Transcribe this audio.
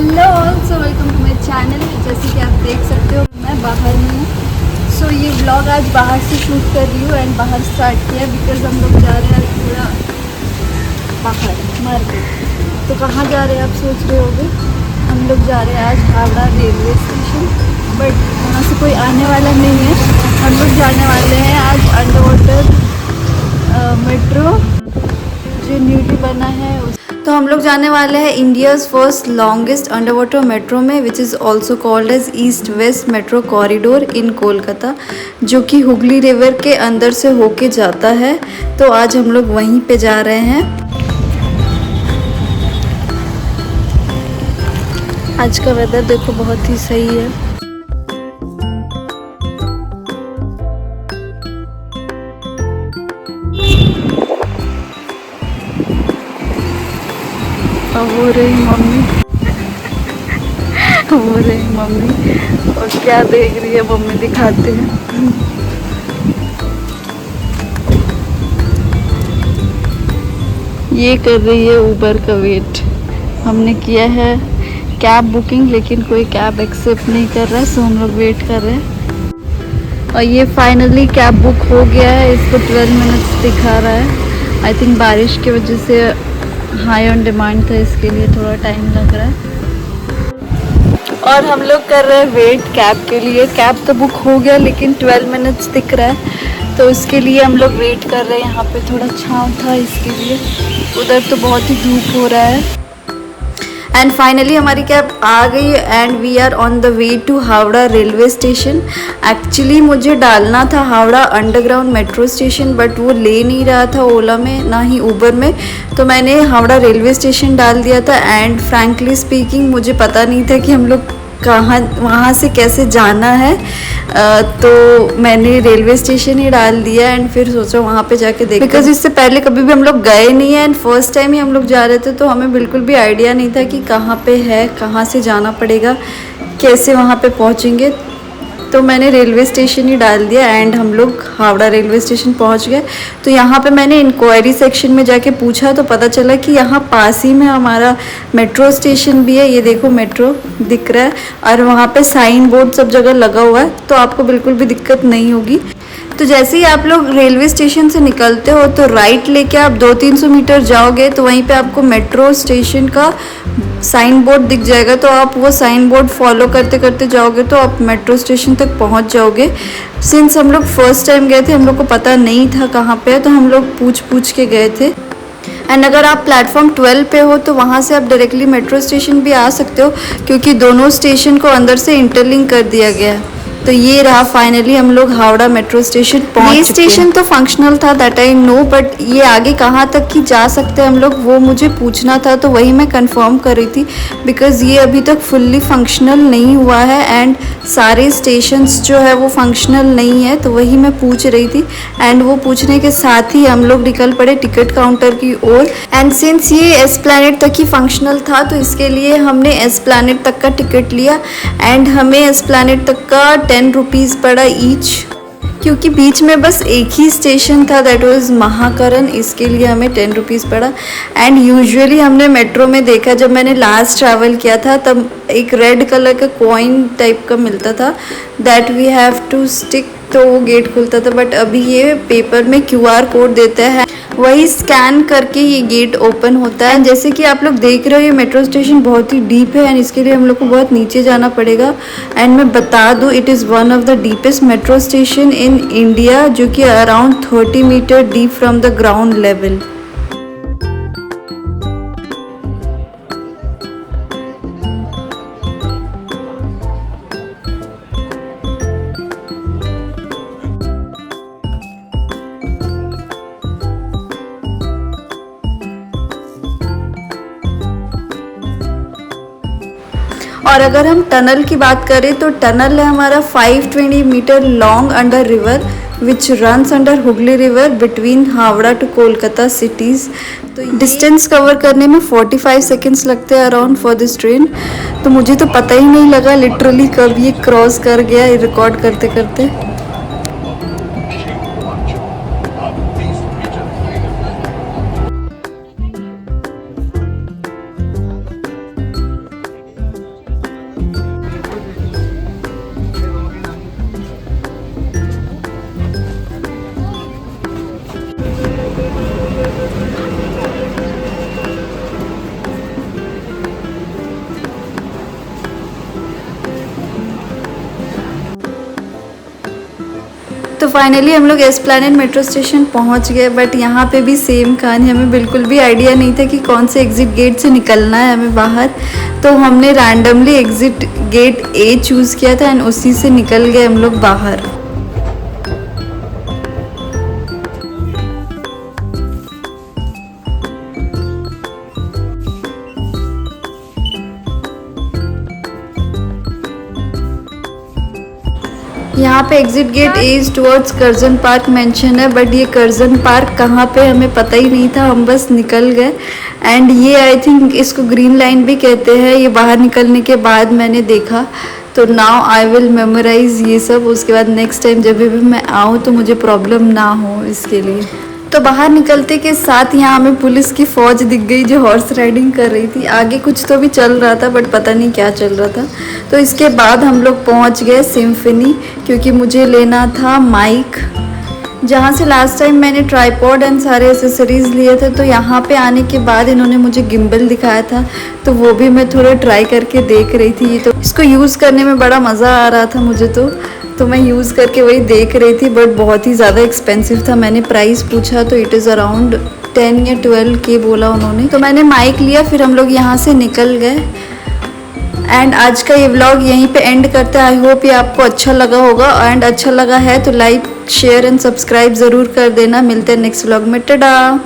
Hello also welcome to my channel. जैसे कि आप देख सकते हो मैं बाहर में हूँ। सो ये व्लॉग आज बाहर से शूट कर रही हूँ एंड बाहर स्टार्ट किया बिकॉज हम लोग जा रहे हैं थोड़ा बाहर मार्केट। तो कहाँ जा रहे हैं आप सोच रहे होगे? हम लोग जा रहे हैं आज हावड़ा रेलवे स्टेशन, बट वहाँ से कोई आने वाला नहीं है। हम लोग जाने वाले हैं आज अंडर वाटर मेट्रो जो न्यूली बना है तो हम लोग जाने वाले हैं India's first longest under water metro में, which is also called as East West metro corridor in Kolkata, जो कि हुगली रिवर के अंदर से होके जाता है। तो आज हम लोग वहीं पे जा रहे हैं। आज का वेदर देखो बहुत ही सही है। वो रही मम्मी वो रही मम्मी और क्या देख रही है मम्मी, दिखाते हैं। ये कर रही है उबर का वेट। हमने किया है कैब बुकिंग लेकिन कोई कैब एक्सेप्ट नहीं कर रहा है, सो हम लोग वेट कर रहे हैं। और ये फाइनली कैब बुक हो गया है। इसको 12 मिनट्स दिखा रहा है। आई थिंक बारिश की वजह से हाई ऑन डिमांड था, इसके लिए थोड़ा टाइम लग रहा है। और हम लोग कर रहे हैं वेट कैब के लिए। कैब तो बुक हो गया लेकिन 12 मिनट्स दिख रहा है, तो इसके लिए हम लोग वेट कर रहे हैं। यहाँ पे थोड़ा छाँव था इसके लिए, उधर तो बहुत ही धूप हो रहा है। एंड फाइनली हमारी कैब आ गई and we are on the way to Howrah railway station. Actually मुझे डालना था Howrah underground metro station, but वो ले नहीं रहा था ओला में ना ही उबर में, तो मैंने हावड़ा रेलवे स्टेशन डाल दिया था। एंड फ्रैंकली स्पीकिंग मुझे पता नहीं था कि हम लोग कहाँ वहाँ से कैसे जाना है, तो मैंने रेलवे स्टेशन ही डाल दिया एंड फिर सोचा वहाँ पे जाके देख, बिकॉज इससे पहले कभी भी हम लोग गए नहीं है एंड फर्स्ट टाइम ही हम लोग जा रहे थे, तो हमें बिल्कुल भी आइडिया नहीं था कि कहाँ पे है, कहाँ से जाना पड़ेगा, कैसे वहाँ पे पहुँचेंगे। तो मैंने रेलवे स्टेशन ही डाल दिया एंड हम लोग हावड़ा रेलवे स्टेशन पहुंच गए। तो यहाँ पे मैंने इंक्वायरी सेक्शन में जाके पूछा तो पता चला कि यहाँ पास ही में हमारा मेट्रो स्टेशन भी है। ये देखो मेट्रो दिख रहा है और वहाँ पे साइन बोर्ड सब जगह लगा हुआ है, तो आपको बिल्कुल भी दिक्कत नहीं होगी। तो जैसे ही आप लोग रेलवे स्टेशन से निकलते हो तो राइट लेके आप 200-300 मीटर जाओगे तो वहीं पे आपको मेट्रो स्टेशन का साइन बोर्ड दिख जाएगा। तो आप वो साइन बोर्ड फॉलो करते करते जाओगे तो आप मेट्रो स्टेशन तक पहुंच जाओगे। सिंस हम लोग फर्स्ट टाइम गए थे, हम लोग को पता नहीं था कहाँ पे है, तो हम लोग पूछ के गए थे। एंड अगर आप प्लेटफॉर्म 12 पे हो तो वहाँ से आप डायरेक्टली मेट्रो स्टेशन भी आ सकते हो, क्योंकि दोनों स्टेशन को अंदर से इंटरलिंक कर दिया गया है। तो ये रहा फाइनली हम लोग हावड़ा मेट्रो स्टेशन पहुंच। ये स्टेशन तो फंक्शनल था दैट आई नो, बट ये आगे कहाँ तक ही जा सकते हैं हम लोग वो मुझे पूछना था, तो वही मैं कंफर्म कर रही थी बिकॉज ये अभी तक फुल्ली फंक्शनल नहीं हुआ है एंड सारे स्टेशंस जो है वो फंक्शनल नहीं है, तो वही मैं पूछ रही थी। एंड वो पूछने के साथ ही हम लोग निकल पड़े टिकट काउंटर की ओर। एंड सिंस ये एस्प्लैनेड तक ही फंक्शनल था तो इसके लिए हमने एस्प्लैनेड तक का टिकट लिया एंड हमें एस्प्लैनेड तक का 10 रुपीज़ पड़ा ईच, क्योंकि बीच में बस एक ही स्टेशन था दैट वाज महाकरण, इसके लिए हमें 10 रुपीज़ पड़ा। एंड यूजुअली हमने मेट्रो में देखा, जब मैंने लास्ट ट्रैवल किया था तब एक रेड कलर का कॉइन टाइप का मिलता था that we have to stick, तो वो गेट खुलता था। बट अभी ये पेपर में QR कोड देता है, वही स्कैन करके ये गेट ओपन होता है। जैसे कि आप लोग देख रहे हो ये मेट्रो स्टेशन बहुत ही डीप है एंड इसके लिए हम लोग को बहुत नीचे जाना पड़ेगा। एंड मैं बता दूँ it is one of the deepest metro station in India, जो कि around 30 metre deep from the ground level. और अगर हम टनल की बात करें तो टनल है हमारा 520 metre long under river which runs under Hooghly river between Howrah to Kolkata cities. तो डिस्टेंस कवर करने में 45 सेकेंड्स लगते हैं अराउंड फॉर दिस ट्रेन। तो मुझे तो पता ही नहीं लगा लिटरली कब ये क्रॉस कर गया रिकॉर्ड करते करते। तो फाइनली हम लोग एस्प्लैनेड मेट्रो स्टेशन पहुंच गए, बट यहाँ पे भी सेम कहानी, हमें बिल्कुल भी आइडिया नहीं था कि कौन से एग्ज़िट गेट से निकलना है हमें बाहर। तो हमने रैंडमली एग्ज़िट गेट ए चूज़ किया था एंड उसी से निकल गए हम लोग बाहर। यहाँ पे exit gate is towards Curzon Park Mansion है, बट ये कर्जन पार्क कहाँ पे हमें पता ही नहीं था, हम बस निकल गए। एंड ये आई थिंक इसको ग्रीन लाइन भी कहते हैं, ये बाहर निकलने के बाद मैंने देखा। तो नाउ आई विल मेमोराइज ये सब, उसके बाद नेक्स्ट टाइम जब भी मैं आऊँ तो मुझे प्रॉब्लम ना हो इसके लिए। तो बाहर निकलते के साथ यहाँ हमें पुलिस की फ़ौज दिख गई जो हॉर्स राइडिंग कर रही थी। आगे कुछ तो भी चल रहा था बट पता नहीं क्या चल रहा था। तो इसके बाद हम लोग पहुँच गए सिम्फनी, क्योंकि मुझे लेना था माइक, जहाँ से लास्ट टाइम मैंने ट्राईपॉड एंड सारे एसेसरीज़ लिए थे। तो यहाँ पे आने के बाद इन्होंने मुझे गिम्बल दिखाया था, तो वो भी मैं थोड़ा ट्राई करके देख रही थी। तो इसको यूज़ करने में बड़ा मज़ा आ रहा था मुझे, तो मैं यूज़ करके वही देख रही थी, बट बहुत ही ज़्यादा एक्सपेंसिव था। मैंने प्राइस पूछा तो इट इज़ अराउंड 10 या 12K बोला उन्होंने। तो मैंने माइक लिया, फिर हम लोग यहाँ से निकल गए। एंड आज का ये व्लॉग यहीं पे एंड करते हैं। आई होप ये आपको अच्छा लगा होगा, एंड अच्छा लगा है तो लाइक शेयर एंड सब्सक्राइब ज़रूर कर देना। मिलते हैं नेक्स्ट व्लॉग में, टाटा।